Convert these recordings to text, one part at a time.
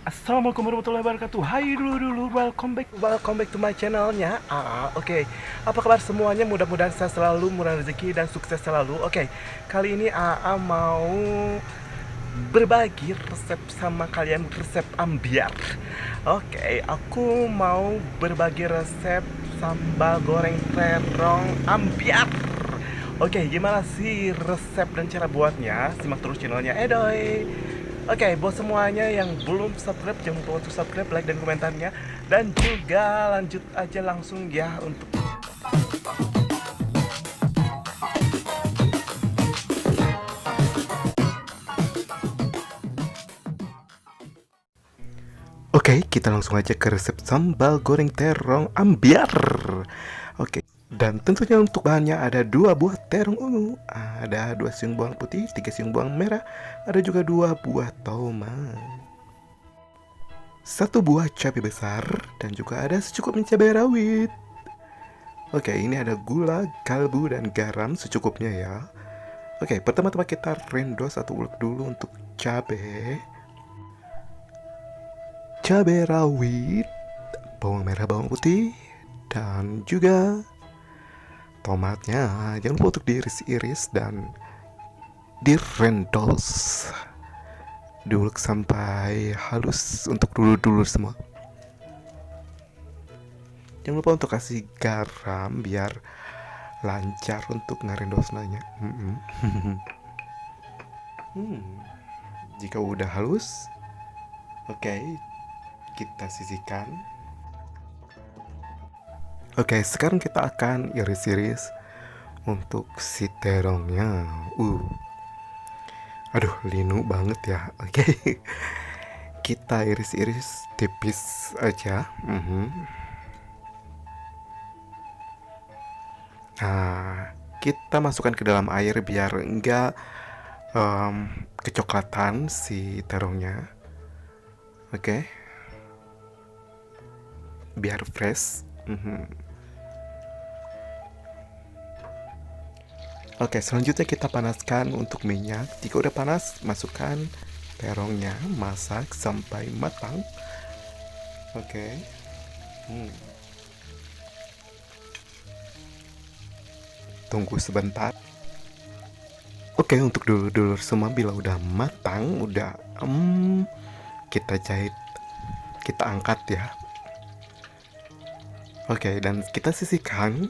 Assalamualaikum warahmatullahi wabarakatuh. Hai dulu, welcome back to my channelnya. Oke. Apa kabar semuanya? Mudah-mudahan saya selalu murah rezeki dan sukses selalu. Oke. Kali ini mau berbagi resep sama kalian, resep ambiar. Oke, aku mau berbagi resep sambal goreng terong ambiar. Oke, gimana sih resep dan cara buatnya? Simak terus channelnya Edoy. Oke, buat semuanya yang belum subscribe, jangan lupa untuk subscribe, like, dan komentarnya. Dan juga lanjut aja langsung ya untuk... Oke, kita langsung aja ke resep sambal goreng terong ambiar. Oke, dan tentunya untuk bahannya ada 2 buah terong ungu, ada 2 siung bawang putih, 3 siung bawang merah, ada juga 2 buah tomat, 1 buah cabai besar, dan juga ada secukupnya cabai rawit. Oke, ini ada gula, kaldu, dan garam secukupnya ya. Oke, pertama-tama kita rendos atau ulek dulu untuk cabai. Cabai rawit, bawang merah, bawang putih, dan juga tomatnya. Jangan lupa untuk diiris-iris dan direndos. Diulek sampai halus untuk dulur-dulur semua. Jangan lupa untuk kasih garam biar lancar untuk ngerendosnya. Jika udah halus, oke, kita sisihkan. Oke, sekarang kita akan iris-iris untuk si terongnya. Aduh, linu banget ya. Oke, kita iris-iris tipis aja. Nah, kita masukkan ke dalam air biar enggak kecoklatan si terongnya. Oke, biar fresh. Oke, selanjutnya kita panaskan untuk minyak. Jika udah panas, masukkan terongnya, masak sampai matang. Oke. Tunggu sebentar. Oke, untuk dulur-dulur semua bila udah matang, udah kita jahit, kita angkat ya. Oke, dan kita sisihkan.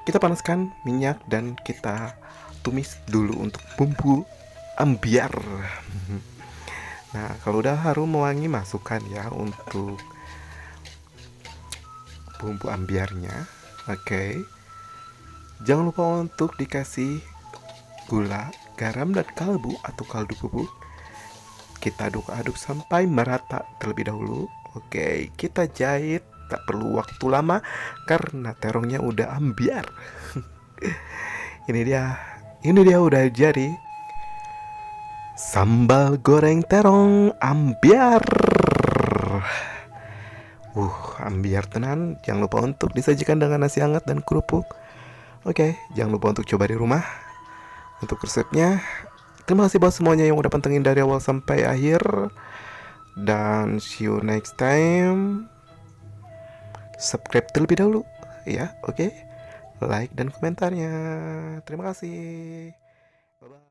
Kita panaskan minyak dan kita tumis dulu untuk bumbu ambiar. Nah, kalau udah harum wangi, masukkan ya untuk bumbu ambiarnya. Oke. Jangan lupa untuk dikasih gula, garam, dan kaldu atau kaldu bubuk. Kita aduk-aduk sampai merata terlebih dahulu. Oke, kita jahit. Tak perlu waktu lama karena terongnya udah ambiar. Ini dia udah jadi sambal goreng terong ambiar. Ambiar tenan. Jangan lupa untuk disajikan dengan nasi hangat dan kerupuk. Oke, jangan lupa untuk coba di rumah. Untuk resepnya, terima kasih buat semuanya yang udah pantengin dari awal sampai akhir. Dan see you next time. Subscribe terlebih dahulu ya, oke? Like dan komentarnya. Terima kasih. Bye-bye.